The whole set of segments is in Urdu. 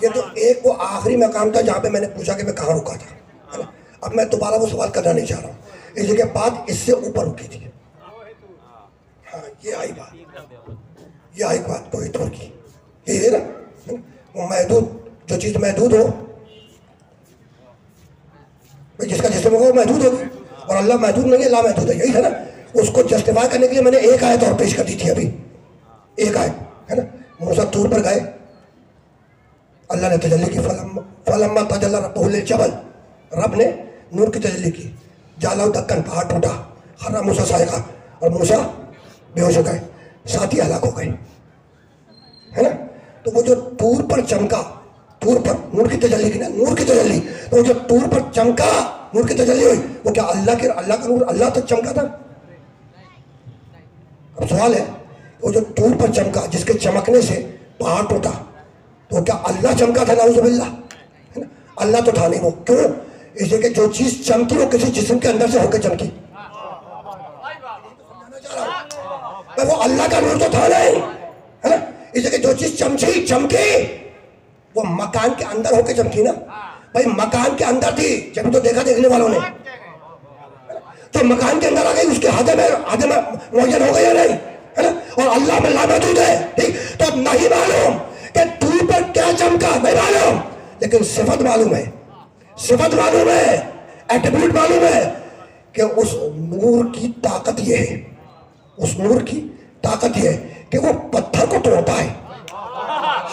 یہ تو ایک وہ آخری مقام تھا جہاں پہ میں نے پوچھا کہ میں کہاں رکا تھا. اب میں دوبارہ وہ سوال کرنا نہیں چاہ رہا ہوں. اس جگہ بات اس سے اوپر رکی تھی. ہاں یہ آئی بات کوئی طور کی. یہ ہے نا وہ محدود، جو چیز محدود ہو، جس کا جسم ہوگا وہ محدود ہوگی، اور اللہ محدود نہیں ہے، لا محدود ہے. یہی ہے نا. اس کو جسٹیفائی کرنے کے لیے میں نے ایک آیت اور پیش کر دی تھی ابھی. ایک آیت ہے نا. موسیٰ طور پر گئے، اللہ نے تجلی کی. فلما تجلی ربہ للجبل، رب نے نور کی تجلی کی. جعلہ دکن، پہاڑ ٹوٹا. خر موسیٰ صاعقہ، اور موسیٰ بے ہوش ہو گئے. ساتھی ہلاک ہو گئے ہے نا. تو وہ جو طور پر چمکا، طور پر نور کی تجلی کی نا، نور کی تجلی، تو وہ جو طور پر چمکا، نور کی تجلی ہوئی، وہ کیا اللہ کا نور اللہ تک چمکا تھا؟ اب سوال ہے، وہ جو طور پر چمکا جس کے چمکنے سے پہاڑ ٹوٹا، تو کیا اللہ چمکا تھا؟ نعوذ باللہ. اللہ تو تھا نہیں. وہ کیوں؟ اس لیے کہ جو چیز چمکی وہ کسی جسم کے اندر سے ہو کے چمکی. وہ اللہ کا نور تو تھا نہیں ہے نا. اس لیے کہ جو چیز چمکی وہ مکان کے اندر ہو کے چمکی نا. بھائی مکان کے اندر تھی جب تو دیکھا دیکھنے والوں نے. تو مکان کے اندر آ گئی، اس کے ہاتھ میں معین ہو گئی یا نہیں ہے نا. اور اللہ میں لا محدود ہے. ٹھیک، تو اب نہیں معلوم کہ طور پر کیا چمکا، نہیں معلوم، لیکن صفت معلوم ہے. صفت معلوم ہے، ایٹریبیوٹ معلوم ہے کہ اس نور کی طاقت یہ ہے. اس نور کی طاقت یہ ہے کہ وہ پتھر کو توڑتا ہے.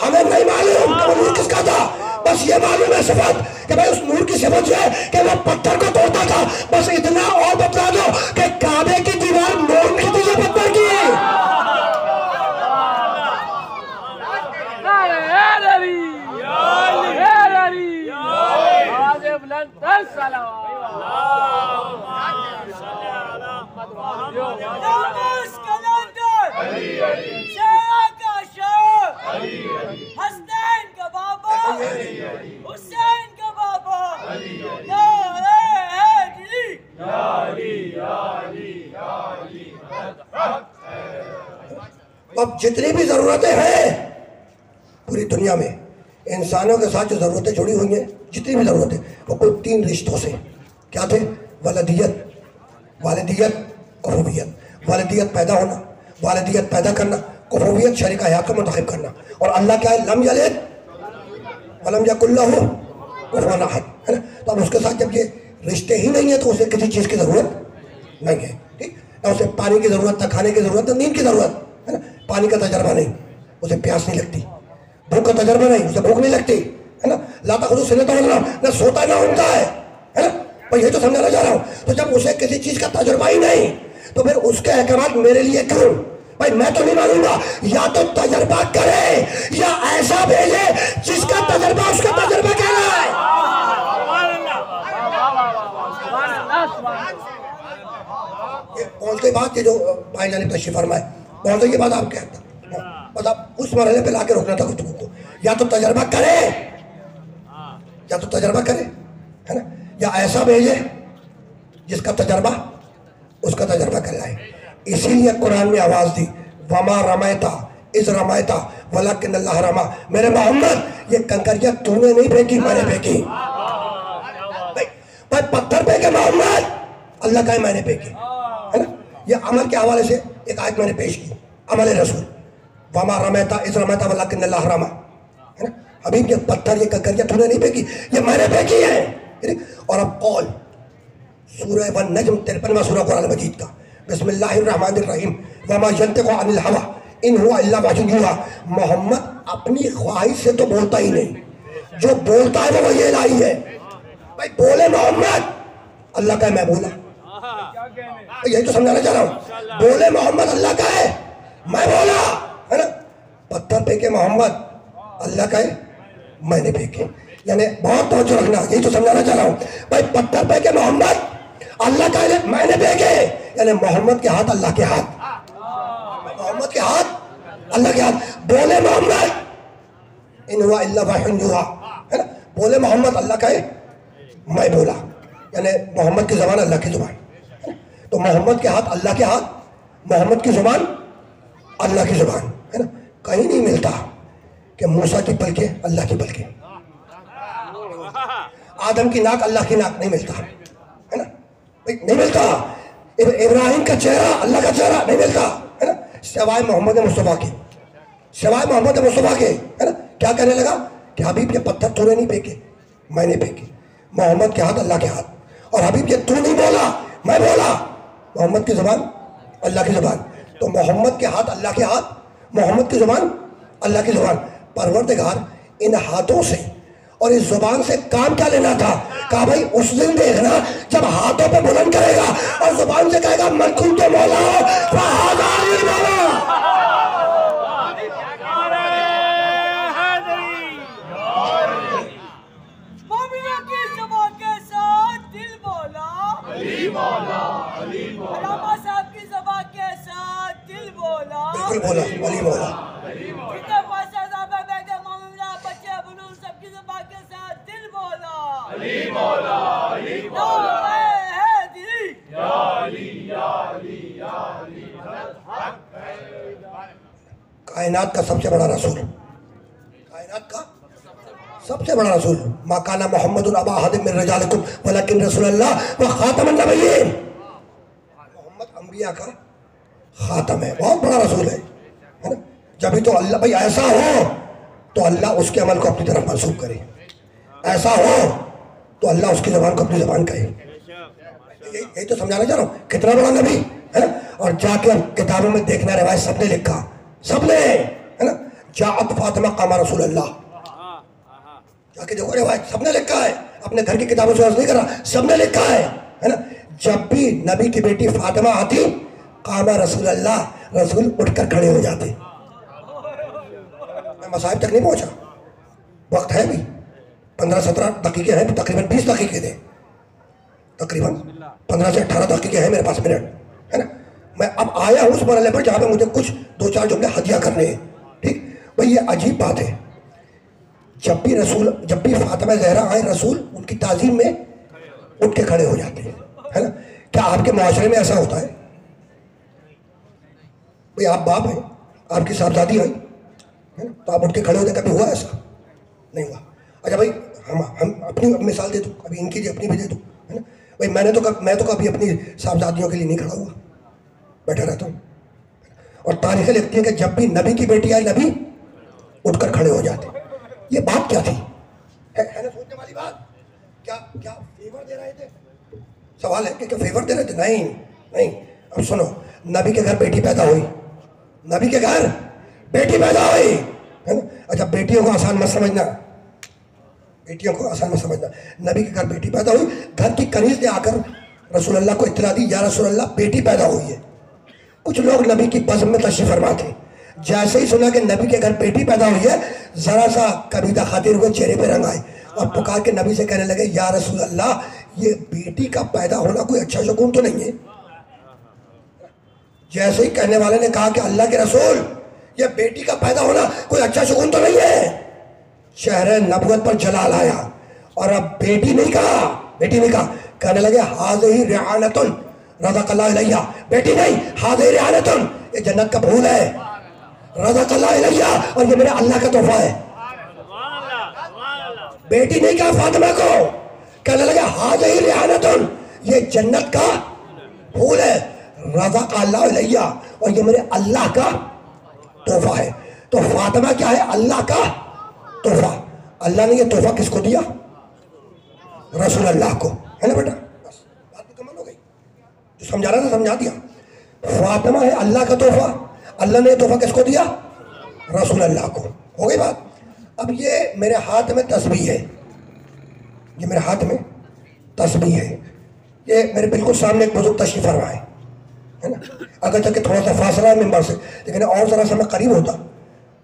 ہمیں نہیں معلوم کہ وہ نور کس کا تھا، بس یہ معلوم ہے صفت کہ بھائی اس نور کی صفت جو ہے کہ وہ پتھر کو توڑتا تھا. بس اتنا اور بتلا دو کہ کعبے کی دیوار نور کی تھی یا پتھر کی؟ حسنین کا بابا، حسین کا بابا، اب جتنی بھی ضرورتیں ہیں پوری دنیا میں، انسانوں کے ساتھ جو ضرورتیں جڑی ہوئی ہیں، جتنی بھی ضرورتیں، وہ کل 3 رشتوں سے. کیا تھے؟ والدیت، کفویت. والدیت پیدا ہونا، والدیت پیدا کرنا، کفویت شریک حیات کو منتخب کرنا. اور اللہ کیا ہے؟ لم یلد ولم یکن لہ کفوا احد ہے نا. تو اب اس کے ساتھ جب یہ رشتے ہی نہیں ہیں تو اسے کسی چیز کی ضرورت نہیں ہے. ٹھیک، نہ اسے پانی کی ضرورت، نہ کھانے کی ضرورت، نہ نیند کی ضرورت ہے نا. پانی کا تجربہ نہیں، اسے پیاس نہیں لگتی. بھوک کا تجربہ نہیں، اسے بھوک نہیں لگتی ہے نا. لا تأخذہ سنۃ ولا نوم، نہ سوتا نہ اٹھتا ہے نا. میں یہ تو سمجھانا چاہ رہا ہوں. تو جب اسے کسی چیز کا تجربہ ہی نہیں تو پھر اس کے احکامات میرے لیے کیوں؟ بھائی میں تو نہیں مانوں گا. یا تو تجربہ کرے یا ایسا بھیجے جس کا تجربہ اس کا تجربہ کہہ رہا ہے. یہ پہنچ گئی بات، یہ جو بھائی جان نے تشریف فرمائے، پہنچ گئی بات آپ کہتے ہیں. بس آپ اس مرحلے پہ لا کے روکنا تھا گفتگو کو. یا تو تجربہ کرے ہے نا، یا ایسا بھیجے جس کا تجربہ اس کا تجربہ کر لائے. اسی لیے قرآن نے آواز دی، وما رمیتا اذ رمیتا ولکن اللہ رما. میرے محمد یہ کنکریاں تو نے نہیں پھینکی، میں نے پھینکی. بھائی پتھر پھینکے محمد، اللہ کا ہے میں نے پھینکی ہے نا. یہ عمل کے حوالے سے ایک آیت میں نے پیش کی، عمل رسول. وما رمیتا اذ رمیتا ولکن اللہ رما ہے نا. حبیب یہ پتھر، یہ کنکریاں تو نے نہیں پھینکی، یہ میں نے پھینکی ہے. اور اب قول سورہ والنجم 53واں سورہ قرآن مجید کا. بسم اللہ الرحمن الرحیم. وما ینطق عن الہوی ان هو الا وحی یوحی. محمد اپنی خواہش سے تو بولتا ہی نہیں، جو بولتا ہے وہ یہ الہی ہے. بھائی بولے محمد، اللہ کا ہے میں بولا. یہی تو سمجھانا چاہ رہا ہوں. بولے محمد، اللہ کا ہے میں بولا ہے نا. پتھر پھینکے محمد، اللہ کا ہے میں نے پھینکے. یعنی بہت توجہ رکھنا، یہی تو سمجھانا چاہ رہا ہوں. بھائی پتھر پھینکے محمد، اللہ کا ہے میں نے پھینکے. یعنی محمد کے ہاتھ اللہ کے ہاتھ، محمد کے ہاتھ اللہ کے ہاتھ. بولے محمد ان ہوا الا وحی یوحی ہے نا. بولے محمد، اللہ کا ہے میں بولا. یعنی محمد کی زبان اللہ کی زبان. تو محمد کے ہاتھ اللہ کے ہاتھ، محمد کی زبان اللہ کی زبان ہے نا. کہیں نہیں ملتا کہ موسیٰ کی پلکیں اللہ کی پلکیں، آدم کی ناک اللہ کی ناک نہیں ملتا ہے نا، نہیں ملتا. ابراہیم کا چہرہ اللہ کا چہرہ نہیں ملتا ہے نا، سوائے محمد مصطفیٰ کے، سوائے محمد مصطفیٰ کے ہے نا. کیا کہنے لگا کہ حبیب یہ پتھر تو نے نہیں پھینکے، میں نے پھینکے. محمد کے ہاتھ اللہ کے ہاتھ، اور حبیب یہ تو نہیں بولا میں بولا. محمد کی زبان اللہ کی زبان، تو محمد کے ہاتھ اللہ کے ہاتھ، محمد کی زبان اللہ کی زبان. پروردگار ان ہاتھوں سے اور اس زبان سے کام کیا لینا تھا؟ کہا بھائی اس دن دیکھنا جب ہاتھوں پہ بلند کرے گا اور زبان سے کہے گا من کنت مولا فہذا علی مولا. مومنوں کی زبان کے ساتھ دل مولا علی مولا، علامہ صاحب کی زبان کے ساتھ دل مولا بالکل بولا علی مولا. کتنے فائدہ صاحبہ بیٹے مومنہ بچے بلون سب کی زبان کے ساتھ دل مولا علی مولا علی مولا ہے دلی یا علی یا علی یا علی. کائنات کا سب سے بڑا رسول، کائنات کا سب سے بڑا رسول. ما کان محمد ابا احد من رجالکم ولکن رسول اللہ و خاتم النبیین. محمد انبیاء کا خاتم ہے، بہت بڑا رسول ہے نا. جبھی تو اللہ بھائی ایسا ہو تو اللہ اس کے عمل کو اپنی طرف منسوب کرے، ایسا ہو تو اللہ اس کی زبان کو اپنی زبان کہے. یہی تو سمجھانا چاہ رہا ہوں. کتنا بڑا نبی ہے نا. اور جا کے کتابوں میں دیکھنا روایت سب نے لکھا، سب نے ہے نا. جاءت فاطمہ قام رسول اللہ، جا کے دیکھو روایت سب نے لکھا ہے. اپنے گھر کی کتابوں سے عرض نہیں کر رہا، سب نے لکھا ہے نا. جب بھی نبی کی بیٹی فاطمہ آتی قام رسول اللہ، رسول اٹھ کر کھڑے ہو جاتے. میں مصائب تک نہیں پہنچا، وقت ہے بھی 15-17 دقیقے ہیں، تقریباً 20 دقیقے تھے، تقریباً 15 سے 18 دقیقے ہیں میرے پاس منٹ ہے نا. میں اب آیا ہوں اس مرحلے پر جہاں پہ مجھے کچھ 2-4 جملے ہدیہ کرنے ہیں. ٹھیک بھائی، یہ عجیب بات ہے. جب بھی فاطمہ زہرا آئے رسول ان کی تعظیم میں اٹھ کے کھڑے ہو جاتے ہیں ہے نا. کیا آپ کے معاشرے میں ایسا ہوتا ہے؟ بھائی آپ باپ ہیں، آپ کی صاحبزادی آئی ہے نا، تو آپ اٹھ کے کھڑے ہوتے. کبھی ہوا ایسا؟ نہیں ہوا. اچھا بھائی ہم اپنی مثال دے دوں، ابھی ان کی بھی اپنی بھی دے دوں ہے نا. بھائی میں تو کبھی اپنی صاحبزادیوں کے لیے نہیں کھڑا ہوا، بیٹھا رہتا ہوں. اور تاریخیں لکھتی ہیں کہ جب بھی نبی کی بیٹی آئی نبی اٹھ کر کھڑے ہو جاتے. یہ بات کیا تھی؟ ہے نا سوچنے والی بات. کیا فیور دے رہے تھے؟ سوال ہے کہ فیور دے رہے تھے؟ نہیں. اب سنو، نبی کے گھر بیٹی پیدا ہوئی، نبی کے گھر بیٹی پیدا ہوئی ہے نا. اچھا بیٹیوں کو آسان مت سمجھنا، بیٹیوں کو آسان مت سمجھنا. نبی کے گھر بیٹی پیدا ہوئی، گھر کی کنیز نے آ کر رسول اللہ کو اطلاع دی یا رسول اللہ بیٹی پیدا ہوئی ہے. کچھ لوگ نبی کی بزم میں تشریف فرما تھے، جیسے ہی سنا کہ نبی کے گھر بیٹی پیدا ہوئی ہے ذرا سا کبیدہ خاطر ہوئے، چہرے پہ رنگ آئے اور پکار کے نبی سے کہنے لگے یا رسول اللہ یہ بیٹی کا پیدا ہونا کوئی اچھا شگون تو نہیں ہے. جیسے ہی کہنے والے نے کہا کہ اللہ کے رسول یہ بیٹی کا پیدا ہونا کوئی اچھا شگون تو نہیں ہے، شہر نبوت پر جلال آیا. اور اب بیٹی نہیں کہا، کہنے لگے حاضی رعانتن رزق اللہ علیہ. بیٹی نہیں، حاضی رعانتن، یہ جنت کا پھول ہے، رزق اللہ علیہ، اور یہ میرے اللہ کا تحفہ ہے. بیٹی نہیں کہا فاطمہ کو، کہنے لگے حاضی رعانتن، یہ جنت کا پھول ہے، رزق اللہ علیہ، اور یہ میرے اللہ کا تحفہ ہے. تو فاطمہ کیا ہے؟ اللہ کا تحفہ. اللہ نے یہ تحفہ کس کو دیا؟ رسول اللہ کو، ہے نا بیٹا. بس بات مکمل ہو گئی، جو سمجھا رہا تھا سمجھا دیا. فاطمہ ہے اللہ کا تحفہ، اللہ نے یہ تحفہ کس کو دیا؟ رسول اللہ کو. ہو گئی بات. اب یہ میرے ہاتھ میں تسبیح ہے، یہ میرے ہاتھ میں تسبیح ہے. یہ میرے بالکل سامنے ایک بزرگ تشریف فرما ہے نا. اگر چل کے تھوڑا سا فاصلہ ہے ممبر سے، لیکن اور ذرا سا میں قریب ہوتا.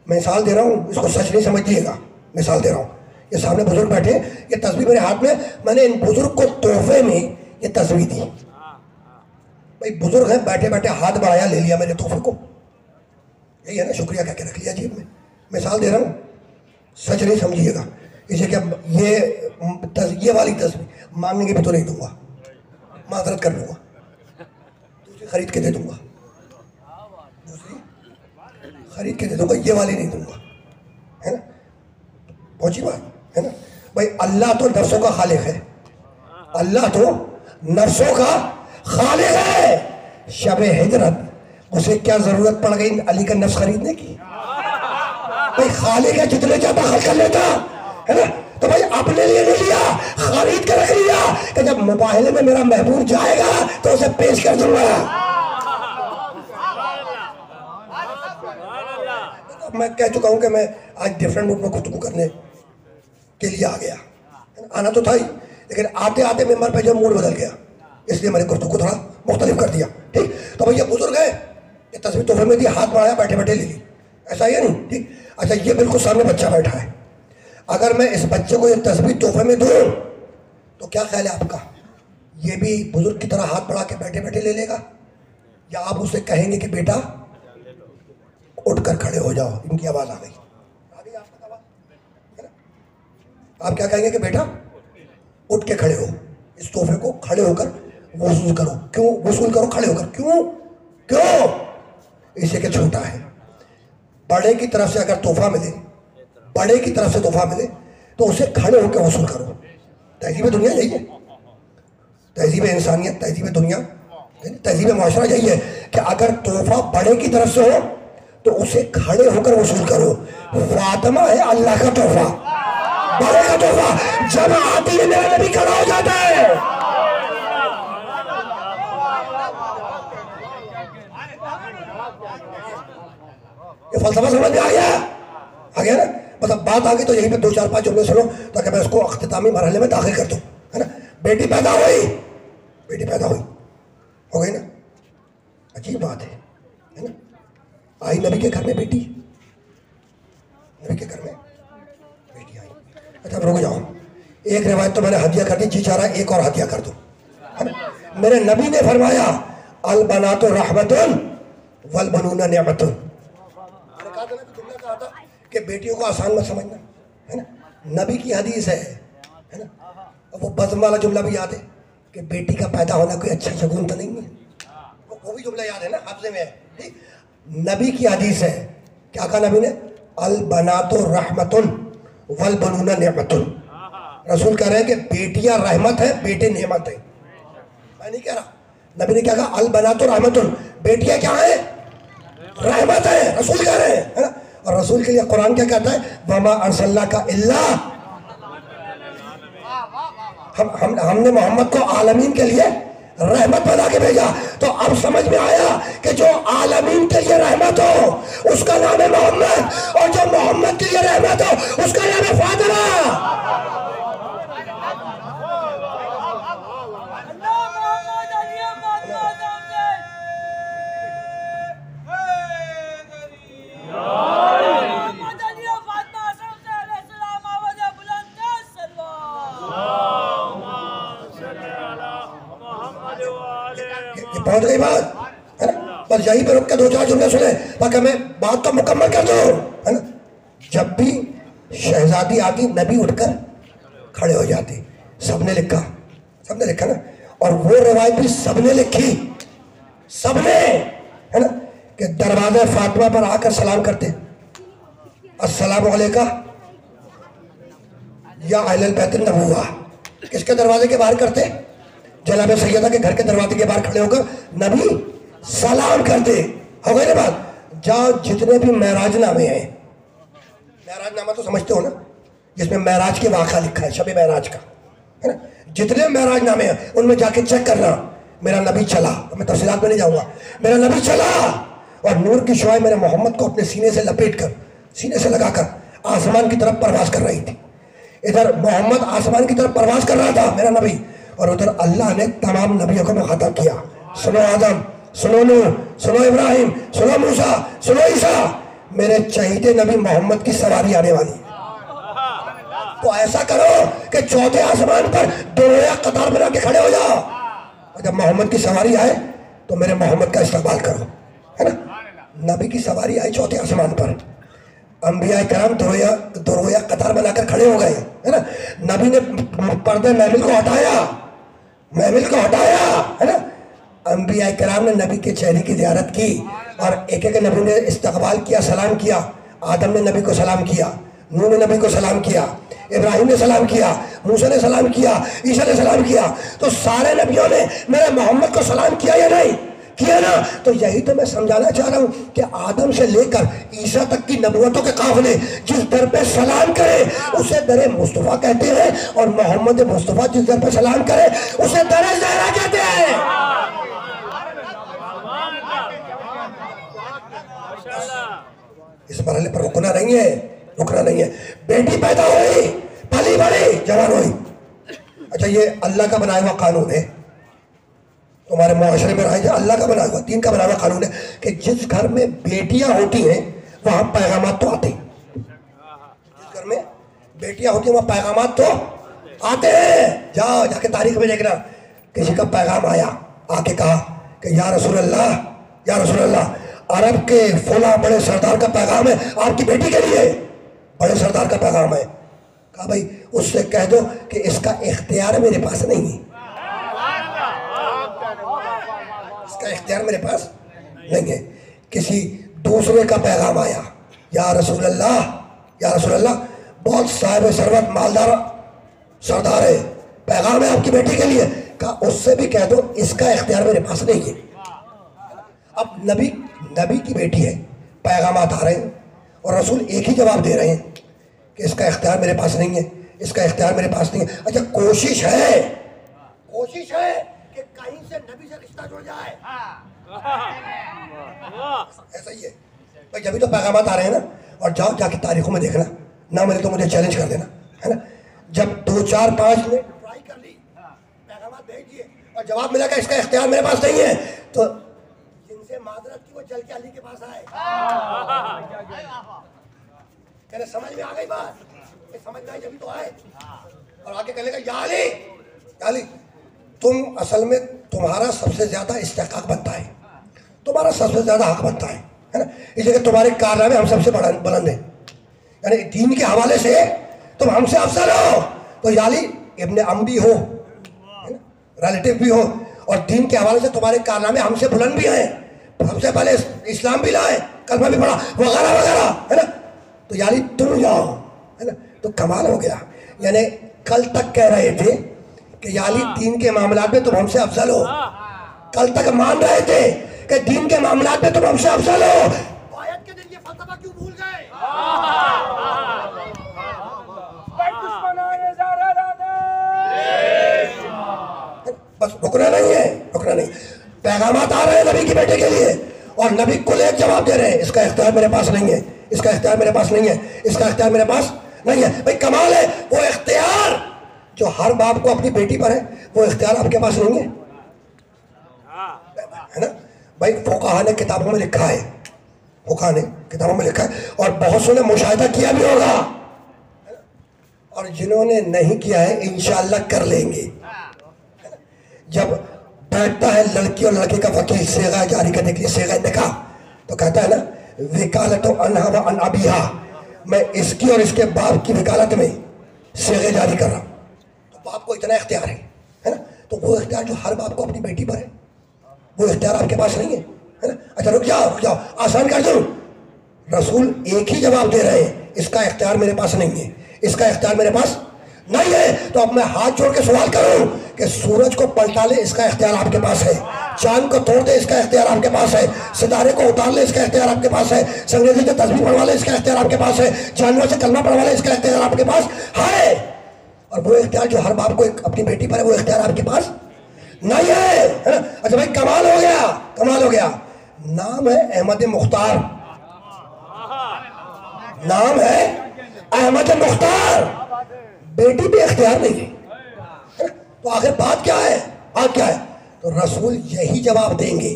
مثال دے رہا ہوں، اس کو سچ نہیں سمجھیے گا، مثال دے رہا ہوں. یہ سامنے بزرگ بیٹھے، یہ تسبیح میرے ہاتھ میں، میں نے ان بزرگ کو تحفے میں یہ تسبیح دی. بھائی بزرگ ہیں، بیٹھے بیٹھے ہاتھ بڑھایا، لے لیا میرے تحفے کو. یہی ہے نا، شکریہ کہہ کے رکھ لیا جیب میں. مثال دے رہا ہوں، سچ نہیں سمجھیے گا. اسے کہ یہ والی تسبیح مانگیں گے بھی تو نہیں دوں گا، معذرت کر لوں گا، دوسری خرید کے دے دوں گا، دوسری خرید کے دے دوں گا، یہ والی نہیں دوں گا ہے نا, پہنچی بات, ہے نا. بھائی اللہ تو نفسوں کا خالق ہے, اللہ تو نفسوں کا خالق ہے. شب ہجرت اسے کیا ضرورت پڑ گئی علی کا نفس خریدنے کی؟ بھائی خالق ہے, جتنے چاہتا خرچ کر لیتا, ہے نا. تو بھائی اپنے لیے نہیں لیا, خرید کے رکھ لیا کہ جب مباہلے میں میرا محبوب جائے گا تو اسے پیش کر دوں گا. میں کہہ چکا ہوں کہ میں آج ڈیفرنٹ موڈ میں گفتگو کرنے کے لیے آ گیا, آنا تو تھا ہی, لیکن آتے آتے ممبر پہ جو موڈ بدل گیا, اس لیے میں نے گفتگو کو تھوڑا مختلف کر دیا. ٹھیک, تو بھئی یہ بزرگ ہے, یہ تصویر تحفے میں دی, ہاتھ بڑھایا, بیٹھے بیٹھے لے لی, ایسا ہی ہے نہیں. ٹھیک, اچھا یہ بالکل سامنے بچہ بیٹھا ہے, اگر میں اس بچے کو یہ تصویر تحفے میں دوں تو کیا خیال ہے آپ کا, یہ بھی بزرگ کی طرح ہاتھ بڑھا کے بیٹھے بیٹھے لے لے گا, یا آپ اسے کہیں گے کہ بیٹا اٹھ کر کھڑے ہو جاؤ؟ ان کی آواز آ گئی, آپ کیا کہیں گے کہ بیٹا اٹھ کے کھڑے ہو, اس تحفے کو کھڑے ہو کر وصول کرو. کیوں وصول کرو کھڑے ہو کر؟ کیوں اسے کہ چھوٹا ہے. بڑے کی طرف سے اگر تحفہ ملے, بڑے کی طرف سے تحفہ ملے تو اسے کھڑے ہو کے وصول کرو. تہذیب دنیا یہی ہے, تہذیب انسانیت, تہذیب دنیا, تہذیب معاشرہ یہی ہے کہ اگر تحفہ بڑے کی طرف سے ہو تو اسے کھڑے ہو کر وصول کرو. فاطمہ ہے اللہ کا تحفہ, بڑے کا تحفہ, جب آتی ہے میرا نبی کھڑا ہو جاتا ہے. یہ فلسفہ سمجھ میں آ گیا نا. مطلب بات آ گئی تو یہیں پہ 2-4-5 جملے سنو تاکہ میں اس کو اختتامی مرحلے میں داخل کر دوں, ہے نا. بیٹی پیدا ہوئی, ہو گئی نا, عجیب بات ہے نا. آئی نبی کے گھر میں بیٹی, نبی کے گھر میں بیٹی آئی. اچھا رک جاؤ, ایک روایت تو میں نے ہدیہ کر دی, جی چاہ رہا ایک اور ہدیہ کر دو. میرے نبی نے فرمایا البنات رحمت والبنون نعمت. کہ بیٹیوں کو آسان مت سمجھنا, ہے نا. نبی کی حدیث ہے نا. وہ بزم والا جملہ بھی یاد ہے کہ بیٹی کا پیدا ہونا کوئی اچھا شگون تو نہیں ہے, وہ بھی جملہ یاد ہے نا, حافظے میں ہے. نبی کی حدیث ہے, کیا کہا نبی نے؟ البنات رحمت والبنون نعمت. رسول کہہ رہے ہیں کہ بیٹیاں رحمت ہے, بیٹے نعمت ہے. میں نہیں کہہ رہا, نبی نے کیا کہا؟ البنات رحمت, بیٹیاں کیا ہیں؟ رحمت ہے. رسول کہہ رہے ہیں, ہے نا. اور رسول کے لیے قرآن کیا کہتا ہے؟ وما ارسلناک الا, ہم نے محمد کو عالمین کے لیے رحمت بنا کے بھیجا. تو اب سمجھ میں آیا کہ جو عالمین کے لیے رحمت ہو اس کا نام ہے محمد, اور جو محمد کے لیے رحمت ہو اس کا نام ہے فاطمہ. پہنچ گئی بات, ہے نا. بس یہیں پہ رک کے 2-4 جملے سنیں تاکہ میں بات کو مکمل کر دوں, ہے نا. جب بھی شہزادی آتی نبی اٹھ کر کھڑے ہو جاتے. سب نے لکھا نا, اور وہ روایت بھی سب نے لکھی, سب نے, ہے نا, کہ دروازے فاطمہ پر آ کر سلام کرتے, السلام علیکہ یا اہل البیت النبوہ. کس کے دروازے کے باہر کرتے؟ جناب سیدہ کے گھر کے دروازے کے باہر کھڑے ہو کر نبی سلام کرتے. ہو گئی نا بات. جہاں جتنے بھی معراج نامے ہیں, معراج نامہ تو سمجھتے ہو نا, جس میں معراج کے واقعہ لکھا ہے, شب معراج کا, ہے نا. جتنے معراج نامے ہیں ان میں جا کے چیک کرنا, میرا نبی چلا, میں تفصیلات میں نہیں جاؤں گا, میرا نبی چلا اور نور کی شعاع میرے محمد کو اپنے سینے سے لپیٹ کر, سینے سے لگا کر آسمان کی طرف پرواز کر رہی تھی. ادھر محمد آسمان کی طرف پرواز کر رہا تھا میرا نبی, اور ادھر اللہ نے تمام نبیوں کو مخاطب کیا. سنو آدم, سنو نوح, سنو ابراہیم, سنو موسیٰ, سنو عیسیٰ, میرے چہیتے نبی محمد کی سواری آنے والی. تو ایسا کرو کہ چوتھے آسمان پر دونوں قطار بنا کے کھڑے ہو جاؤ, اور جب محمد کی سواری آئے تو میرے محمد کا استقبال کرو, ہے نا. نبی کی سواری آئی چوتھے آسمان پر, انبیاء کرام دو رویا قطار بنا کر کھڑے ہو گئے, ہے نا. نبی نے پردے محمل کو ہٹایا, ہے نا. انبیاء کرام نے نبی کے چہرے کی زیارت کی اور ایک ایک نبی نے استقبال کیا, سلام کیا. آدم نے نبی کو سلام کیا, نوح نے نبی کو سلام کیا، ابراہیم نے سلام کیا، موسیٰ نے سلام کیا، عیسیٰ نے سلام کیا، تو سارے نبیوں نے میرے محمد کو سلام کیا یا نہیں کیا نا؟ تو یہی تو میں سمجھانا چاہ رہا ہوں کہ آدم سے لے کر عیسیٰ تک کی نبوتوں کے قافلے جس در پہ سلام کرے اسے در مصطفیٰ کہتے ہیں، اور محمد مصطفیٰ جس در پہ سلام کرے اسے در زہرا کہتے ہیں۔ اس مرحلے پر رکنا نہیں ہے، رکنا نہیں ہے۔ بیٹی پیدا ہوئی، پلی بڑی، جوان ہوئی، اچھا یہ اللہ کا بنایا ہوا قانون ہے، تمہارے معاشرے میں رہا، اللہ کا بنایا ہوا، دین کا بنایا ہوا قانون ہے کہ جس گھر میں بیٹیاں ہوتی ہیں وہاں پیغامات تو آتے ہیں، جس گھر میں بیٹیاں ہوتی ہیں وہاں پیغامات تو آتے ہیں۔ جا کے تاریخ میں دیکھنا، کسی کا پیغام آیا، آ کے کہا کہ یا رسول اللہ، یا رسول اللہ، عرب کے فلاں بڑے سردار کا پیغام ہے آپ کی بیٹی کے لیے، بڑے سردار کا پیغام ہے۔ کہا بھائی اس سے کہہ دو کہ اس کا اختیار میرے پاس نہیں ہے، اس کا اختیار میرے پاس نہیں ہے۔ کسی دوسرے کا پیغام آیا، یا رسول اللہ، یا رسول اللہ، بہت صاحب ثروت مالدار سردار ہے، پیغام ہے آپ کی بیٹی کے لیے، کہا اس سے بھی کہہ دو اس کا اختیار میرے پاس نہیں ہے۔ اب نبی کی بیٹی ہے، پیغامات آ رہے ہیں اور رسول ایک ہی جواب دے رہے ہیں کہ اس کا اختیار میرے پاس نہیں ہے، اس کا اختیار میرے پاس نہیں ہے۔ اچھا کوشش ہے کہ کہیں سے نبی سے رشتہ جڑ جائے، ایسا ہی ہے بھائی، جبھی تو پیغامات آ رہے ہیں نا۔ اور جاؤ جا کے تاریخوں میں دیکھنا، نہ ملے تو مجھے چیلنج کر دینا، ہے نا۔ جب 2 4 5 منٹ ٹرائی کر لی، پیغامات بھیج دیے اور جواب ملا کہ اس کا اختیار میرے پاس نہیں ہے، تو جن سے معذرت کی وہ چل کے علی کے پاس آئے، کہنے سمجھ میں آ گئی بات، سمجھ میں آئی جبھی تو آئے، اور آگے کہنے کا یا علی، یا علی تم اصل میں تمہارا سب سے زیادہ استحقاق بنتا ہے، تمہارا سب سے زیادہ حق بنتا ہے نا، اس لیے کہ تمہارے کارنامے ہم سب سے بلند ہیں، یعنی دین کے حوالے سے تم ہم سے افضل ہو۔ تو یا علی ابن ام بھی ہو، ریلیٹیو بھی ہو، اور دین کے حوالے سے تمہارے کارنامے ہم سے بلند بھی ہیں، ہم سے پہلے اسلام بھی لائے، کلمہ بھی پڑھا، وغیرہ وغیرہ، ہے نا۔ تو یعنی تم جاؤ، ہے نا، تو کمال ہو گیا۔ یعنی کل تک کہہ رہے تھے کہ یا علی دین کے معاملات میں تم ہم سے افضل ہو، کل تک مان رہے تھے کہ دین کے معاملات میں تم ہم سے افضل ہو، آیت کے دن یہ فلسفہ کیوں بھول گئے؟ بس رکنا نہیں ہے، رکنا نہیں۔ پیغامات آ رہے ہیں نبی کی بیٹے کے لیے، اور نبی کل ایک جواب دے رہے ہیں، اس کا اختیار میرے پاس نہیں ہے، اس کا اختیار میرے پاس نہیں ہے، اس کا اختیار میرے پاس نہیں ہے۔ بھائی کمال ہے، وہ اختیار جو ہر باپ کو اپنی بیٹی پر ہے وہ اختیار آپ کے پاس نہیں ہے، ہے نا۔ بھائی فقہا نے کتابوں میں لکھا ہے، فقہا نے کتابوں میں لکھا ہے، اور بہت سے نے مشاہدہ کیا بھی ہوگا، اور جنہوں نے نہیں کیا ہے انشاءاللہ کر لیں گے۔ جب بیٹھتا ہے لڑکی اور لڑکے کا وکیل صیغہ جاری کرنے کے لیے، صیغہ نکاح، تو کہتا ہے نا وکالت عنہا و عن ابیہا، میں اس کی اور اس کے باپ کی وکالت میں صیغے جاری کر رہا ہوں۔ تو باپ کو اتنا اختیار ہے نا، تو وہ اختیار جو ہر باپ کو اپنی بیٹی پر ہے وہ اختیار آپ کے پاس نہیں ہے نا۔ اچھا رک جاؤ، آسان کر دوں، رسول ایک ہی جواب دے رہے ہیں، اس کا اختیار میرے پاس نہیں ہے، اس کا اختیار میرے پاس نہیں ہے۔ تو اب میں ہاتھ جوڑ کے سوال کروں کہ سورج کو پلٹا لے اس کا اختیار آپ کے پاس ہے، چاند کو توڑ دے اس کا اختیار آپ کے پاس ہے، ستارے کو اتار لے اس کا اختیار آپ کے پاس ہے، سنگریزی سے تسبیح پڑھوا لے اس کا اختیار آپ کے پاس ہے، جانور سے کلمہ پڑھوا لے اس کا اختیار آپ کے پاس ہے۔ اور وہ اختیار جو ہر باپ کو اپنی بیٹی پر ہے وہ اختیار آپ کے پاس نہیں ہے نا۔ اچھا بھائی کمال ہو گیا، کمال ہو گیا۔ نام ہے احمد مختار، نام ہے احمد مختار، بیٹی بھی اختیار نہیں ہے، تو آخر بات کیا ہے؟ بات کیا ہے؟ تو رسول یہی جواب دیں گے،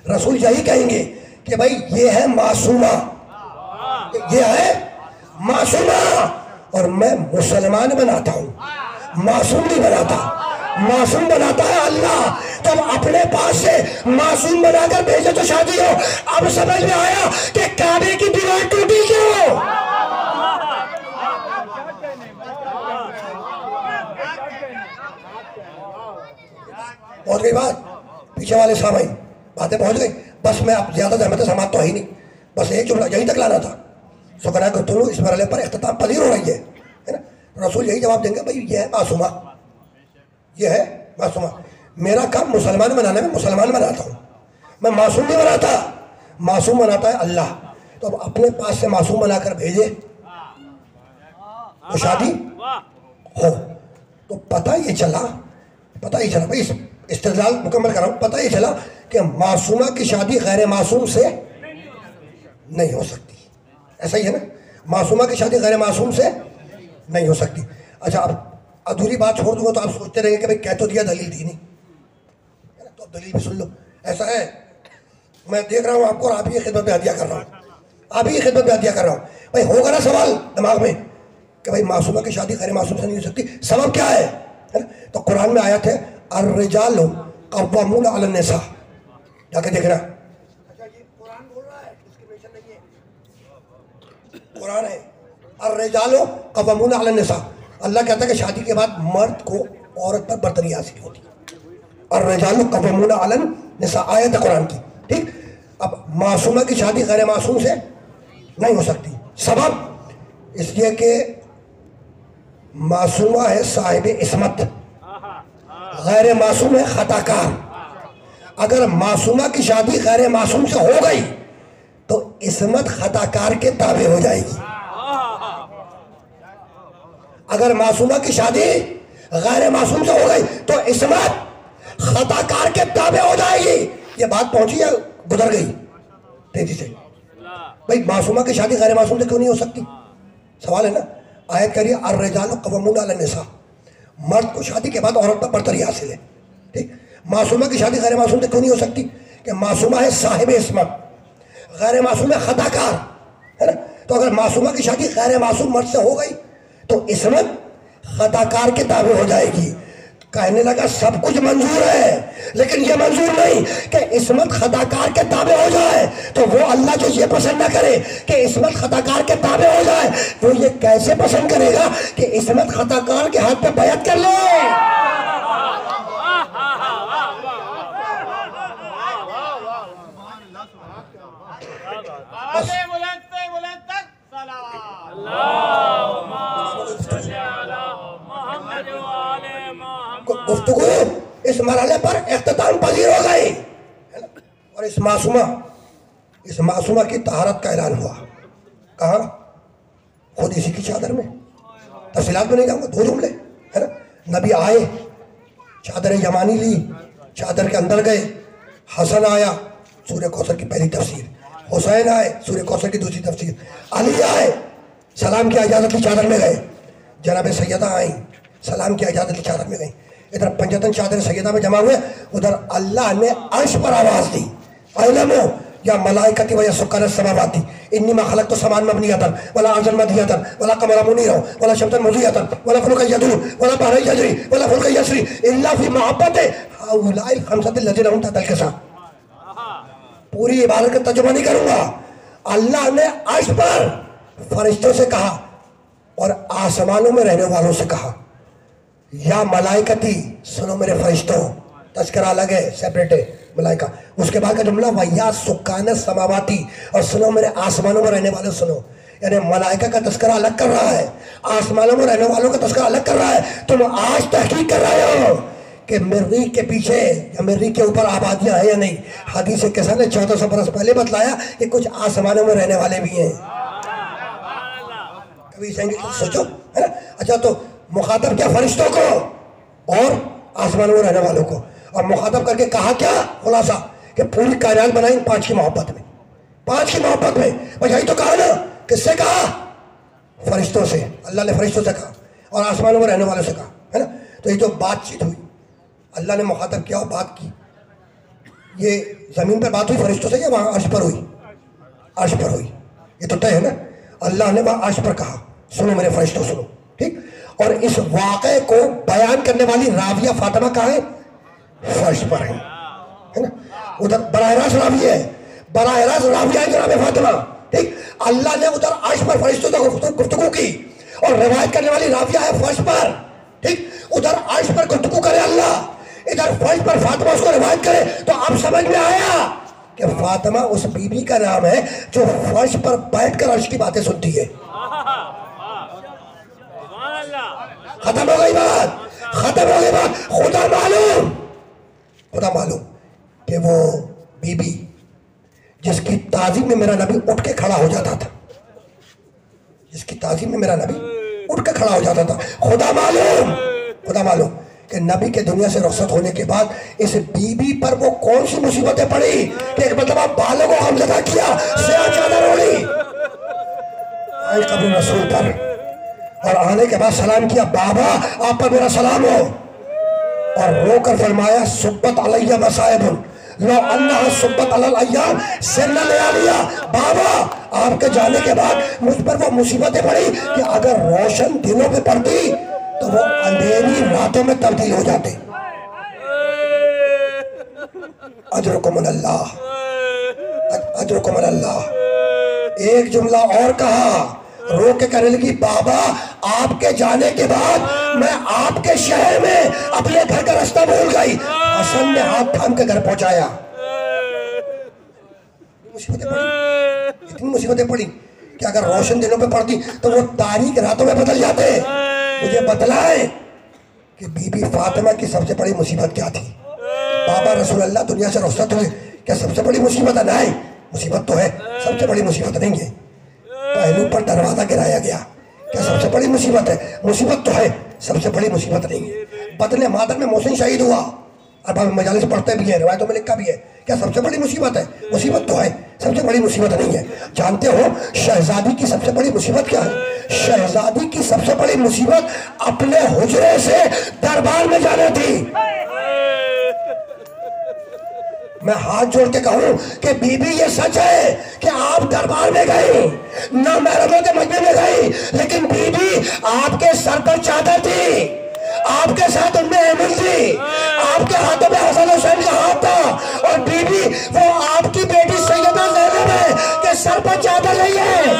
رسول یہی کہیں گے کہ بھائی یہ ہے معصومہ، یہ ہے معصومہ، اور میں مسلمان بناتا ہوں، معصوم نہیں بناتا، معصوم بناتا ہے اللہ۔ تب اپنے پاس سے معصوم بنا کر بھیجے تو شادی ہو۔ اب سمجھ میں آیا کہ کعبے کی دیوار ٹوٹی کیوں؟ پہنچ گئی بات پیچھے والے سامعین، باتیں پہنچ گئی۔ بس میں اب زیادہ زحمت سماعت تو ہی نہیں، بس ایک جملہ یہیں تک لانا تھا، سکنا گفتگو اس مرحلے پر اختتام پذیر ہو رہی ہے نا. رسول یہی جواب دیں گے بھائی یہ ہے معصومہ, یہ ہے معصومہ. میرا کام مسلمان بنانا ہے, میں مسلمان بناتا ہوں, میں معصوم نہیں بناتا, معصوم بناتا ہے اللہ. تو اب اپنے پاس سے معصوم بنا کر بھیجے تو شادی ہو. تو پتہ یہ چلا بھائی استدلال مکمل کر رہا ہوں, پتہ یہ چلا کہ معصومہ کی شادی غیر معصوم سے نہیں ہو سکتی. ایسا ہی ہے نا, معصومہ کی شادی غیر معصوم سے نہیں ہو سکتی. اچھا اب ادھوری بات چھوڑ دوں گا تو آپ سوچتے رہیں گے کہ بھائی کہہ تو دیا دلیل دی نہیں, تو اب دلیل بھی سن لو. ایسا ہے میں دیکھ رہا ہوں آپ کو اور آپ ہی خدمت میں ہدیہ کر رہا ہوں, بھائی ہوگا نا سوال دماغ میں کہ بھائی معصومہ کی شادی غیر معصوم سے نہیں ہو سکتی, سبب کیا ہے؟ تو قرآن میں آیت ہے الرجال قوامون علی النساء, جا کے دیکھنا. اچھا یہ قرآن بول رہا ہے, ڈسکریمنیشن نہیں ہے, قرآن ہے الرجال قوامون علی النساء. اللہ کہتا ہے کہ شادی کے بعد مرد کو عورت پر برتری حاصل ہوتی ہے. الرجال قوامون علی النساء آیت ہے قرآن کی, ٹھیک. اب معصومہ کی شادی غیر معصوم سے نہیں ہو سکتی, سبب اس لیے کہ معصومہ ہے صاحب عصمت, غیر معصوم ہے خطا کار. اگر معصومہ کی شادی غیر معصوم سے ہو گئی تو عصمت خطا کار کے تابع ہو جائے گی. اگر معصومہ کی شادی غیر معصوم سے ہو گئی تو عصمت خطا کار کے تابع ہو جائے گی. یہ بات پہنچی ہے گزر گئی تیزی سے. بھائی معصومہ کی شادی غیر معصوم سے کیوں نہیں ہو سکتی؟ سوال ہے نا. آیت کہہ رہی ہے الرجال قوامون علی النساء, مرد کو شادی کے بعد عورت پر برتری حاصل ہے, ٹھیک. معصومہ کی شادی غیر معصوم سے کیوں نہیں ہو سکتی؟ کہ معصومہ ہے صاحب عصمت, غیر معصوم ہے خطا کار, ہے نا. تو اگر معصومہ کی شادی غیر معصوم مرد سے ہو گئی تو عصمت خطا کار کے تابع ہو جائے گی. کہنے لگا سب کچھ منظور ہے لیکن یہ منظور نہیں کہ عصمت خطا کار کے تابع ہو جائے. تو وہ اللہ جو یہ پسند نہ کرے کہ عصمت خطا کار کے تابع ہو جائے, وہ یہ کیسے پسند کرے گا کہ عصمت خطا کار کے ہاتھ پہ بیعت کر لے. گفتگو اس مرحلے پر اختتام پذیر ہو گئی اور اس معصومہ کی طہارت کا اعلان ہوا. کہاں؟ خود اسی کی چادر میں. تفصیلات میں نہیں جاؤں گا, 2 جملے ہے نا. نبی آئے, چادر یمانی لی, چادر کے اندر گئے. حسن آیا, سورہ کوثر کی پہلی تفسیر. حسین آئے, سورہ کوثر کی دوسری تفسیر. علی آئے, سلام کی اجازت کی چادر میں گئے. جناب سیدہ آئیں, سلام کی اجازت کی چادر میں گئیں. ادھر پنجتن چادر سیدہ میں جمع ہوئے, ادھر اللہ نے عرش پر آواز دی, اعلموا یا ملائکتی و یا سکان السماواتی انی ما خلقت السماء مبنیۃ ولا ارضا مدحیۃ ولا قمرا منیرا ولا شمسا مضیۃ ولا فلکا یدور ولا بحر یجری ولا فلک یسری الا فی محبت هؤلاء الخمسۃ الذین هم تحت القصا. پوری عبارت کا ترجمہ نہیں کروں گا. اللہ نے عرش پر فرشتوں سے کہا اور آسمانوں میں رہنے والوں سے کہا یا ملائکتی, سنو میرے فرشتوں. تذکرہ الگ ہے, سیپریٹ ہے ملائکہ. اس کے بعد کا جملہ وَيَا سُكَّانَ السَّمَاوَاتِ, اور سنو میرے آسمانوں میں رہنے والے سنو. یعنی ملائکہ کا تذکرہ الگ کر رہا ہے, آسمانوں میں رہنے والوں کا تذکرہ الگ کر رہا ہے. تم آج تحقیق کر رہے ہو کہ مریخ کے پیچھے یا مریخ کے اوپر آبادیاں ہیں یا نہیں. حدیث کیسا نے 1400 برس پہلے بتلایا کہ کچھ آسمانوں میں رہنے والے بھی ہیں. کبھی سوچو, ہے نا. اچھا تو مخاطب کیا؟ فرشتوں کو اور آسمانوں میں رہنے والوں کو. اور مخاطب کر کے کہا کیا؟ خلاصہ کہ پوری کائنات بنائیں 5 کی محبت میں, 5 کی محبت میں. بھائی یہی تو کہا نا. کس سے کہا؟ فرشتوں سے. اللہ نے فرشتوں سے کہا اور آسمانوں میں رہنے والوں سے کہا, ہے نا. تو یہ جو بات چیت ہوئی, اللہ نے مخاطب کیا اور بات کی. یہ زمین پر بات ہوئی فرشتوں سے یا وہاں عرش پر ہوئی؟ عرش پر ہوئی. یہ تو طے ہے نا. اللہ نے وہاں عرش پر کہا سنو میرے فرشتوں سنو, ٹھیک. اور اس واقعے کو بیان کرنے والی راویہ فاطمہ کہاں ہے؟ فرش پر ہے نا. ادھر براہ راست راویہ ہے, براہ راست راویہ ہے جناب فاطمہ, ٹھیک. اللہ نے ادھر عرش پر فرشتوں سے گفتگو کی اور روایت کرنے والی راویہ ہے فرش پر, ٹھیک. ادھر عرش پر گفتگو کرے اللہ, ادھر فرش پر فاطمہ اس کو روایت کرے. تو اب سمجھ میں آیا کہ فاطمہ اس بی بی کا نام ہے جو فرش پر بیٹھ کر عرش کی باتیں سنتی ہے. ختم ہو گئی بات، ختم ہو گئی بات. خدا معلوم کہ وہ بی بی جس کی تعظیم میں میرا نبی اٹھ کے کھڑا ہو جاتا تھا، جس کی تعظیم میں میرا نبی اٹھ کے کھڑا ہو جاتا تھا، خدا معلوم کہ نبی کے دنیا سے رخصت ہونے کے بعد اس بی بی پر وہ کون سی مصیبتیں پڑی کہ ایک مرتبہ بالوں کو غمزدہ کیا، سیاہ چادر اوڑھی، آئی قبر رسول پر اور آنے کے بعد سلام کیا، بابا آپ پر میرا سلام ہو، اور رو کر فرمایا سبت علیہ مصائب لو انہا سبت علی الایام سن لیالیا. بابا آپ کے جانے کے بعد مجھ پر وہ مصیبتیں پڑی کہ اگر روشن دنوں پہ پڑتی تو وہ اندھیری راتوں میں تبدیل ہو جاتے. اجرکم اللہ، اجرکم اللہ. ایک جملہ اور کہا، رو کے کہنے لگی بابا آپ کے جانے کے بعد میں آپ کے شہر میں اپنے گھر کا راستہ بھول گئی. حسن نے ہاتھ تھام کے گھر پہنچایا. اتنی مصیبتیں پڑی کہ اگر روشن دنوں پہ پڑتی تو وہ تاریک راتوں میں بدل جاتے. مجھے بتلائیں کہ بی بی فاطمہ کی سب سے بڑی مصیبت کیا تھی. بابا رسول اللہ دنیا سے رخصت ہوئے، کیا سب سے بڑی مصیبت ہے؟ نہیں، مصیبت تو ہے، سب سے بڑی مصیبت نہیں ہے. پہلو پر دروازہ گرایا گیا، کیا سب سے بڑی مصیبت ہے؟ مصیبت تو ہے، سب سے بڑی مصیبت نہیں ہے. بدن مادر میں محسن شہید ہوا، اب ہم مجالس پڑھتے بھی ہیں، روایتوں میں لکھا بھی ہے، کیا سب سے بڑی مصیبت ہے؟ مصیبت تو ہے، سب سے بڑی مصیبت نہیں ہے. جانتے ہو شہزادی کی سب سے بڑی مصیبت کیا ہے؟ شہزادی کی سب سے بڑی مصیبت اپنے حجرے سے دربار میں جانا تھی. میں ہاتھ جوڑ کے کہوں کہ بی بی یہ سچ ہے کہ آپ دربار میں گئی، نہ محرموں کے مجمع میں گئی، لیکن بی بی آپ کے سر پر چادر تھی، آپ کے ساتھ ام ایمن تھی، آپ کے ہاتھوں میں حسن حسین کا ہاتھ تھا، اور بی بی وہ آپ کی بیٹی سیدہ زینب ہے کہ سر پر چادر نہیں ہے،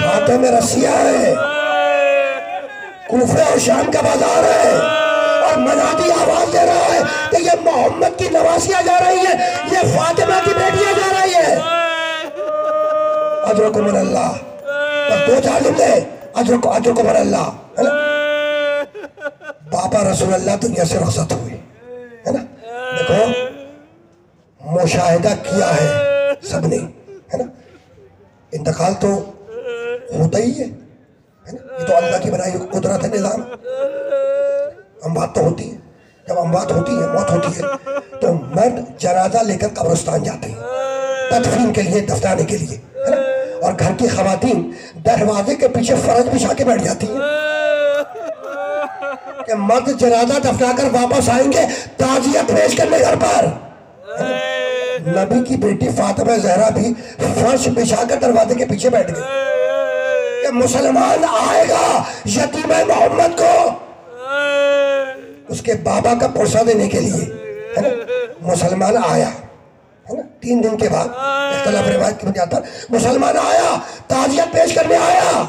ہاتھوں میں رسیاں ہیں، کوفہ اور شام کا بازار ہے، اور منادی آواز دے رہا ہے کہ یہ محمد کی نواسیاں جا رہی ہیں، یہ فاطمہ کی بیٹیاں جا رہی ہیں. اجرکم من اللہ. بس دو چار جملے، اجرکم من اللہ. بابا رسول اللہ دنیا سے رخصت ہوئے، ہے نا. دیکھو مشاہدہ کیا ہے سب نے، ہے نا. انتقال تو ہوتا ہی ہے، یہ تو اللہ کی بنائی قدرت ہے، نظام. اموات تو ہوتی ہے، جب اموات ہوتی ہے، موت ہوتی ہے، تو مرد جنازہ لے کر قبرستان جاتے ہیں تدفین کے لیے، دفنانے کے لیے، ہے نا. اور گھر کی خواتین دروازے کے پیچھے فرش بچھا کے بیٹھ جاتی ہیں کہ مرد جنازہ دفنا کر واپس آئیں گے تعزیت پیش کرنے گھر پر. نبی کی بیٹی فاطمہ زہرا بھی فرش بچھا کر دروازے کے پیچھے بیٹھ گئی کہ مسلمان آئے گا یتیم محمد کو اس کے بابا کا پرسہ دینے کے لیے، ہے نا. مسلمان آیا، ہے نا، 3 دن کے بعد، اختلاف روایت کی بنیاد پر مسلمان آیا، تعزیت پیش کرنے آیا،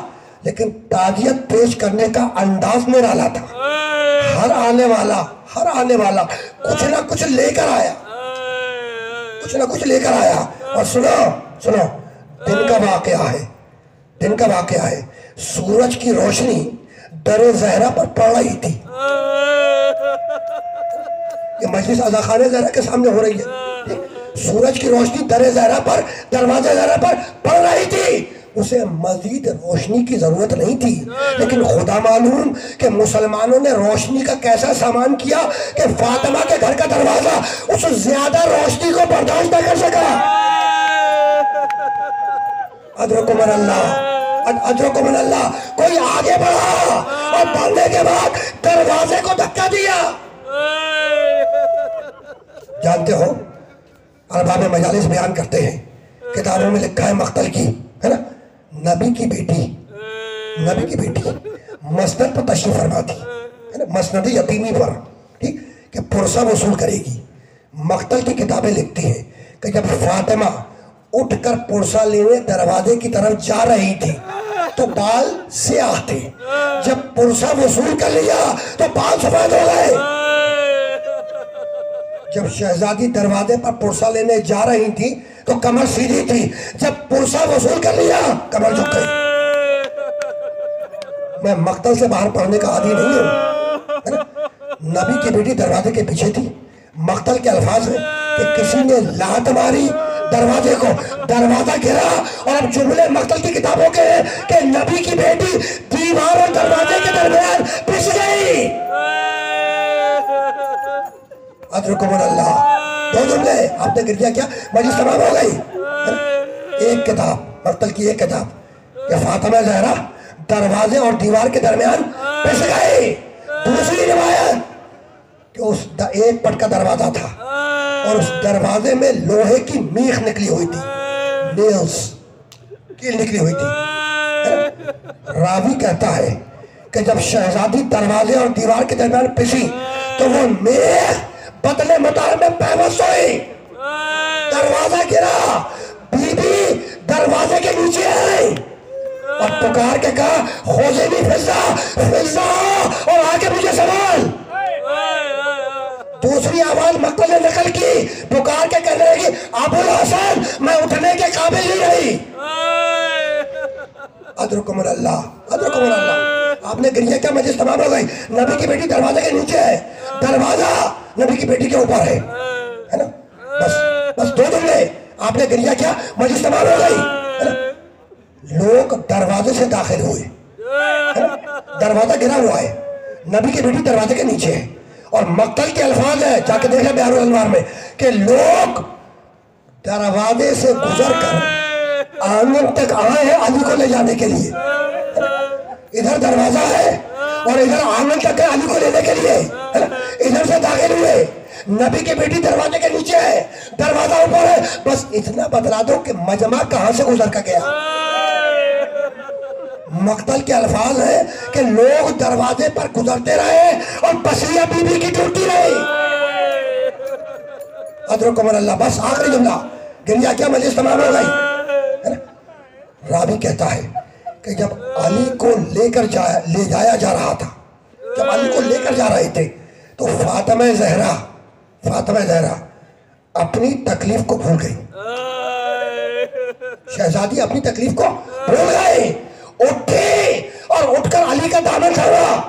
لیکن تعزیت پیش کرنے کا انداز نرالا تھا. ہر آنے والا کچھ نہ کچھ لے کر آیا، کچھ نہ کچھ لے کر آیا. اور سنو دن کا واقعہ ہے، سورج کی روشنی در زہرا پر پڑ رہی تھی. یہ مجلس عزا خانہ زہرا کے سامنے ہو رہی ہے. سورج کی روشنی در زہرا پر، دروازے زہرا پر پڑ رہی تھی. اسے مزید روشنی کی ضرورت نہیں تھی، لیکن خدا معلوم کہ مسلمانوں نے روشنی کا کیسا سامان کیا کہ فاطمہ کے گھر کا دروازہ اس زیادہ روشنی کو برداشت نہ کر سکا. اجرکم من اللہ، اجرکم من اللہ. کوئی آگے بڑھا اور بڑھنے کے بعد دروازے کو دھکا دیا. جانتے ہو ارباب مجالس بیان کرتے ہیں، کتابوں میں لکھا ہے مقتل کی، ہے نا. نبی کی بیٹی مسند پر تشریف فرما تھی، ہے نا، مسند یتیمی پر، ٹھیک، کہ پرسہ وصول کرے گی. مقتل کی کتابیں لکھتی ہیں کہ جب فاطمہ اٹھ کر پرسہ لینے دروازے کی طرف جا رہی تھی تو بال سیاہ تھے، جب پرسہ وصول کر لیا تو بال سفید ہو گئے. جب شہزادی دروازے پر پرسہ لینے جا رہی تھی تو کمر سیدھی تھی، جب پرسہ وصول کر لیا کمر جھک گئی۔ میں مقتل سے باہر پڑھنے کا عادی نہیں ہوں۔ نبی کی بیٹی دروازے کے پیچھے تھی، مقتل کے الفاظ ہیں کہ کسی نے لات ماری دروازے کو، دروازہ گرا، اور اب جملے مقتل کی کتابوں کے ہیں کہ نبی کی بیٹی دیوار اور دروازے کے درمیان پس گئی۔ ادرکم اللہ، دو جملے، آپ نے گریا کیا؟ مجلس تمام ہو گئی۔ ایک کتاب، مقتل کی ایک کتاب کہ فاطمہ زہرا دروازے اور دیوار کے درمیان پس گئی۔ دوسری روایت کہ اس ایک پٹ کا دروازہ تھا اور اس دروازے میں لوہے کی میخ نکلی ہوئی تھی، نیلز کیل نکلی ہوئی تھی۔ راوی کہتا ہے کہ جب شہزادی دروازے اور دیوار کے درمیان پسی تو وہ میخ بدلے مطار میں پیوست ہوئی، دروازہ گرا، بی بی دروازے کے نیچے آئی اور پکار کے کہا خوزینی فضا فضا، اور آگے مجھے سوال۔ دوسری آواز مقتل نے نقل کی، پکار کے کہنے لگی ابو الحسن میں اٹھنے کے قابل نہیں رہی۔ ادرکم اللہ، ادرکم اللہ، آپ نے گریہ کیا؟ مجلس تمام ہو گئی۔ نبی کی بیٹی دروازے کے نیچے ہے، دروازہ نبی کی بیٹی کے اوپر ہے نا؟ بس دو جملے، آپ نے گریہ کیا؟ مجلس تمام ہو گئی۔ لوگ دروازے سے داخل ہوئے، دروازہ گرا ہوا ہے، نبی کی بیٹی دروازے کے نیچے ہے، اور مقتل کے الفاظ ہے، جا کے دیکھیں بیار الانوار میں، کہ لوگ دروازے سے گزر کر آنگن تک آئے ہیں علی کو لے جانے کے لیے۔ ادھر دروازہ ہے اور ادھر آنگن تک ہے علی کو لینے کے لیے، ادھر سے داخل ہوئے۔ نبی کی بیٹی دروازے کے نیچے ہے، دروازہ اوپر ہے، بس اتنا بتلا دو کہ مجمع کہاں سے گزر کر گیا۔ مقتل کے الفاظ ہیں کہ لوگ دروازے پر گزرتے رہے اور بصریہ بی بی کی ٹوٹتی رہی۔ ادرکم اللہ، بس آخری جملہ، گریا کیا؟ مجلس تمام ہو گئی۔ راوی کہتا ہے کہ جب علی کو لے جایا جا رہا تھا، جب علی کو لے کر جا رہے تھے تو فاطمہ زہرا اپنی تکلیف کو بھول گئی، شہزادی اپنی تکلیف کو بھول گئی، اٹھی اور اٹھ کر علی کا دامن تھاما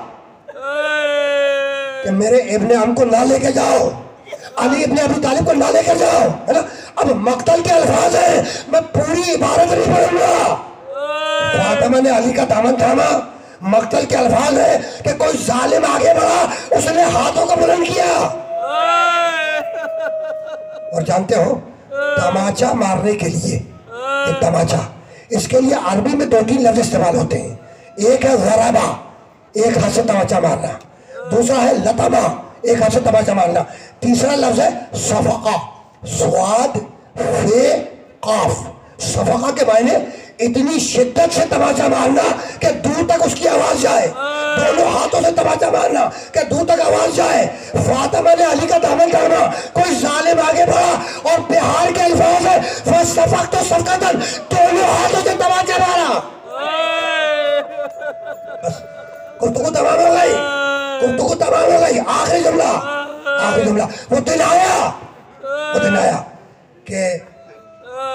کہ میرے ابن عم کو نہ لے کے جاؤ، علی ابن ابی طالب کو نہ لے کے جاؤ، ہے نا؟ اب مقتل کے الفاظ ہیں، میں پوری عبارت نہیں پڑھوں گا۔ فاطمہ نے علی کا دامن تھاما، مقتل کے الفاظ ہیں کہ کوئی ظالم آگے بڑھا، اس نے ہاتھوں کو بلند کیا، اور جانتے ہو تماچا مارنے کے لیے، ایک تماچا، اس کے لیے عربی میں 2-3 لفظ استعمال ہوتے ہیں۔ ایک ہے ضربہ، ایک ہاتھ سے تماچا مارنا، دوسرا ہے لطمہ، ایک ہاتھ سے تماچا مارنا، تیسرا لفظ ہے صفقہ، صاد فے قاف۔ صفقہ کے معنی اتنی شدت سے تماچا مارنا کہ دور تک اس کی آواز جائے، دونوں ہاتھوں سے تماچا مارنا کہ دور تک آواز جائے۔ فاطمہ نے علی کا دامن تھاما، کوئی ظالم آگے بڑھا، اور بہار کے الفاظ ہے فَصَفَقْتُ صَفْقَةً، دونوں ہاتھوں سے تماچا مارا۔ بس گفتگو تمام ہو گئی، گفتگو تمام ہو گئی۔ آخری جملہ، وہ دن آیا کہ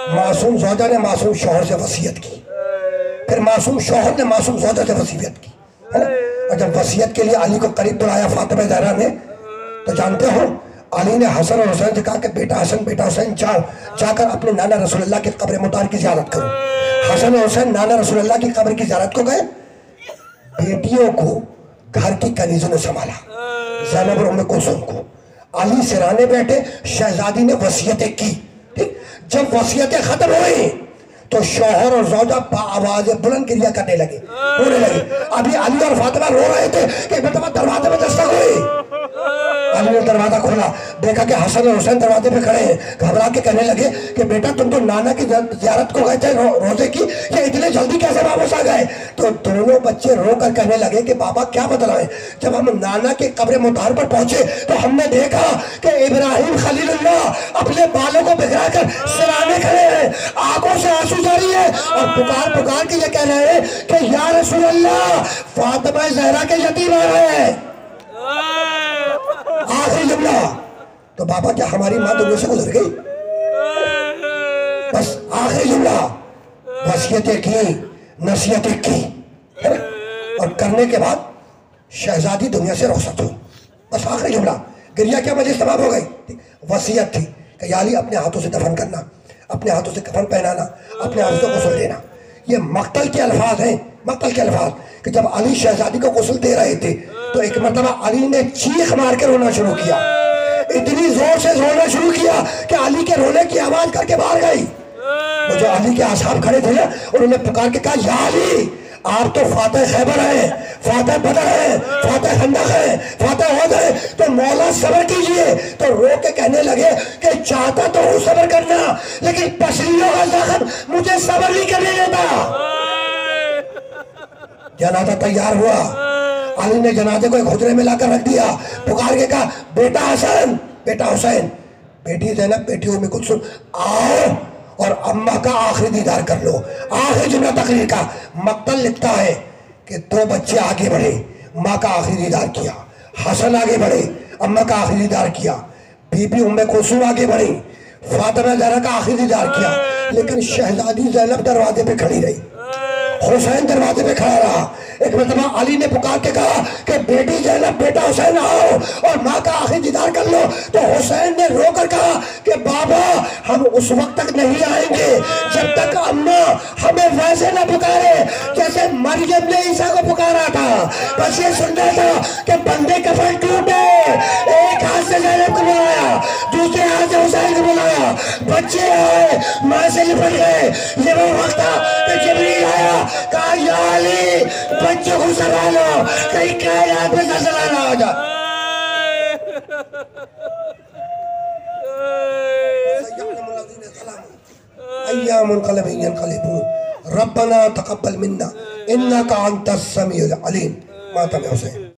معصوم زوجہ نے معصوم شوہر سے وصیت کی، پھر معصوم شوہر نے معصوم زوجہ سے وصیت کی، اور جب وصیت کے لیے علی کو قریب بلایا فاطمہ زہرا نے، تو جانتے ہو علی نے حسن اور حسین سے کہا کہ بیٹا حسن بیٹا حسین جا کر اپنے نانا رسول اللہ کی قبر مطہر کی زیارت کرو۔ حسن اور حسین نانا رسول اللہ کی قبر کی زیارت کو گئے، بیٹیوں کو گھر کی کنیزوں نے سنبھالا، زینب اور ام کلثوم کو۔ علی سرانے بیٹھے، شہزادی نے وصیتیں کی، جب وصیتیں ختم ہوئی تو شوہر اور زوجہ آواز بلند گریہ کرنے لگے، رونے لگے۔ ابھی علی اور فاطمہ رو رہے تھے کہ دروازے میں دستک ہوئی، علی نے دروازہ کھولا، دیکھا کہ حسن اور حسین دروازے پہ کھڑے ہیں، گھبرا کے کہنے لگے کہ بیٹا تم تو نانا کی زیارت کو گئے تھے روزے کی، یہ اتنے جلدی کیسے واپس آ گئے؟ تو دونوں بچے رو کر کہنے لگے کہ بابا کیا بدلائیں، جب ہم نانا کے قبر مطہر پر پہنچے تو ہم نے دیکھا کہ ابراہیم خلیل اللہ اپنے بالوں کو بگڑا کر سرانے کھڑے ہیں، آنکھوں سے آنسو جاری ہے، اور پکار کے یہ کہہ رہے ہیں کہ یا رسول اللہ فاطمہ زہرا کے یتیم آ رہے ہیں۔ آخری جملہ تو بابا کیا ہماری ماں دنیا سے گزر گئی؟ بس آخری جملہ، وصیتیں کی، نصیحتیں کی، اور کرنے کے بعد شہزادی دنیا سے رخصت ہو. بس آخری جملہ. گریہ کیا مجلس تمام ہو گئی. وصیت تھی کہ یا علی اپنے ہاتھوں سے دفن کرنا، اپنے ہاتھوں سے کفن پہنانا، اپنے ہاتھوں سے غسل دینا. یہ مقتل کے الفاظ ہیں، مقتل کے الفاظ. کہ جب علی شہزادی کو غسل دے رہے تھے تو ایک مرتبہ علی نے چیخ مار کے رونا شروع کیا، اتنی زور سے رونا شروع کیا کہ علی کے رونے کی آواز کر کے باہر گئی. وہ جو علی کے اصحاب کھڑے تھے نا، انہوں نے پکار کے کہا یا علی آپ تو فاتح خیبر ہیں، فاتح بدر ہیں، فاتح خندق ہیں، فاتح احد ہیں، تو مولا صبر کیجئے. تو رو کے کہنے لگے کہ چاہتا تو ہوں صبر کرنا، لیکن پسلیوں کا زخم مجھے صبر نہیں کرنے دیتا. جنازہ تیار ہوا، علی نے جنازے کو ایک حجرے میں لا کر رکھ دیا. پکار کے کہا بیٹا حسن، بیٹا حسین، بیٹی زینب، بیٹی ام کلثوم، آؤ اور اماں کا آخری دیدار کر لو. آخری جملہ تقریر کا. مقتل لکھتا ہے کہ 2 بچے آگے بڑھے، ماں کا آخری دیدار کیا. حسن آگے بڑھے، اماں کا آخری دیدار کیا. بی بی ام کلثوم آگے بڑھی، فاطمہ زہرا کا آخری دیدار کیا. لیکن شہزادی زینب دروازے پہ کھڑی رہی، حسین دروازے پہ کھڑا رہا. ایک مرتبہ علی نے پکار کے کہا کہ بیٹی زینب، بیٹا حسین آؤ اور ماں کا آخری دیدار کر لو. تو حسین نے رو کر کہا کہ بابا ہم اس وقت تک نہیں آئیں گے جب تک اماں ہمیں ویسے نہ پکارے جیسے مریم نے عیسیٰ کو پکارا تھا. بس یہ سننا تھا کہ بندے کفن ٹوٹے، ایک ہاتھ سے زینب کو بلایا، دوسرے ہاتھ سے حسین کو بلایا، بچے آئے، ماں سے لپٹ گئے. یہ وہ وقت تھا کہ جبریل آیا، کہا یا علی بچوں کو سنبھالو، کہیں کائنات میں زلزلہ نہ ہو جائے. ایام انقلب ينقلبون ربنا تقبل منا انك انت السميع العليم. ماتم حسین.